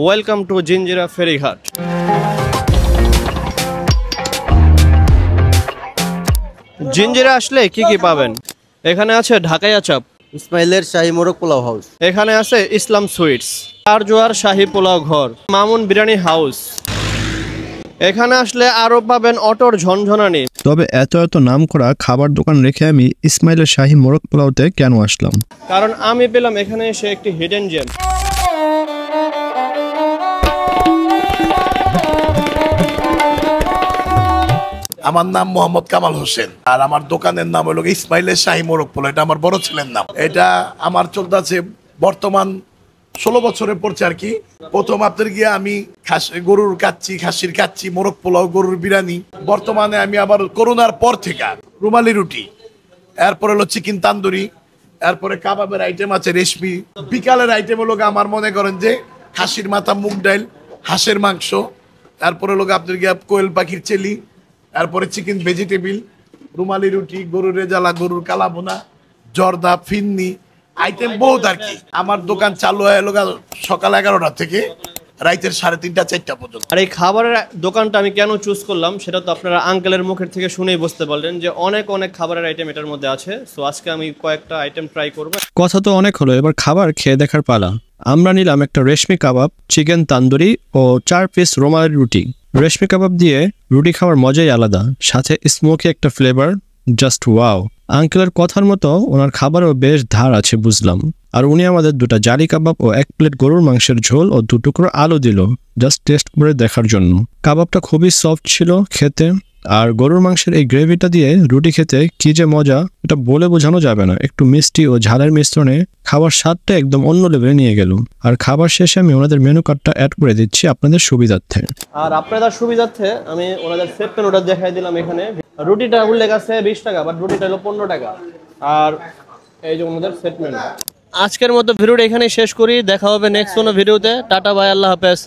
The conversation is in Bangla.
ওয়েলকাম টু জিঞ্জিরা ফেরিঘাট। জিঞ্জিরা আসলে কি কি পাবেন? এখানে আছে ঢাকাইয়া চাপ, ইসমাইলের শাহী মোরগ পোলাও হাউস, এখানে আছে ইসলাম সুইটস, আর জোয়ার শাহী পোলাও ঘর, মামুন বিরিয়ানি হাউস। এখানে আসলে আরো পাবেন অটোর ঝনঝনানি। তবে এত নাম করা খাবার দোকান রেখে আমি ইসমাইলের শাহী মোরগ পোলাওতে কেন আসলাম? কারণ আমি পেলাম এখানে এসে একটি হিডেন জেম। আমার নাম মোহাম্মদ কামাল হোসেন, আর আমার দোকানের নাম হলো ইসমাইলের শাহী মোরগ পোলাও। এটা আমার বড় ছেলের নাম। এটা আমার চলতেছে বর্তমান 16 বছরে পড়ছে আর কি। প্রথম আপনার গিয়ে আমি গরুর কাচ্চি, খাসির কাচ্চি, মোরগ পোলাও, গরুর বিরিয়ানি। বর্তমানে আমি আবার করোনার পর থেকে রুমালি রুটি, এরপরে হলো চিকেন তান্দুরি, এরপরে কাবাবের আইটেম আছে, রেশমি। বিকালের আইটেম হলো আমার মনে করেন যে খাসির মাথা, মুগ ডাল, হাঁসের মাংস, এরপরে হলো আপনার গিয়ে কোয়েল পাখির চেলি, এরপরে চিকেন ভেজিটেবিল, রুমালি রুটি, গরুর রেজালা, গরুর কালাবোনা, জর্দা, ফিন্নি, আইটেম বহুত আর কি। আমার দোকান চালু হয় সকাল 11টা থেকে রাইতের 3:30 4টা পর্যন্ত। আর এই খাবারের দোকানটা আমি কেন চুজ করলাম সেটা তো আপনারা আঙ্কেলের মুখের থেকে শুনেই বুঝতে পারলেন যে অনেক খাবারের আইটেম এটার মধ্যে আছে। সো আজকে আমি কয়েকটা আইটেম ট্রাই করব। কথা তো অনেক হলো, এবার খাবার খেয়ে দেখার পালা। আমরা নিলাম একটা রেশমি কাবাব, চিকেন তান্দুরি ও 4 পিস রুমালি রুটি। রেশমি কাবাব দিয়ে রুটি খাওয়ার মজাই আলাদা, সাথে স্মোকি একটা ফ্লেভার, জাস্ট ওয়াও। আঙ্কেলের কথার মতো ওনার খাবারও বেশ ধার আছে বুঝলাম। আর উনি আমাদের 2টা জালি কাবাব ও 1 প্লেট গরুর মাংসের ঝোল ও 2 টুকরো আলু দিল, জাস্ট টেস্ট করে দেখার জন্য। কাবাবটা খুবই সফট ছিল খেতে, আর গরুর মাংসের এই গ্রেভিটা দিয়ে রুটি খেতে কি যে মজা, এটা বলে বোঝানো যাবে না। একটু মিষ্টি ও ঝালের মিশ্রণে খাবার স্বাদটা একদম অন্য লেভেলে নিয়ে গেল। আর খাবার শেষে আমি ওনাদের মেনু কার্ডটা অ্যাড করে দিচ্ছি আপনাদের সুবিধার্থে। আর আপনাদের সুবিধার্থে আমি ওনাদের সেট মেনুটা দেখাই দিলাম। এখানে রুটিটা উল্লেখ আছে 20 টাকা, বাট রুটিটা হলো 15 টাকা। আর এই যে ওনাদের সেট মেনু। আজকের মতো ভিডিওটা এখানেই শেষ করি, দেখা হবে নেক্সট কোনো ভিডিওতে। টাটা বাই, আল্লাহ হাফেজ।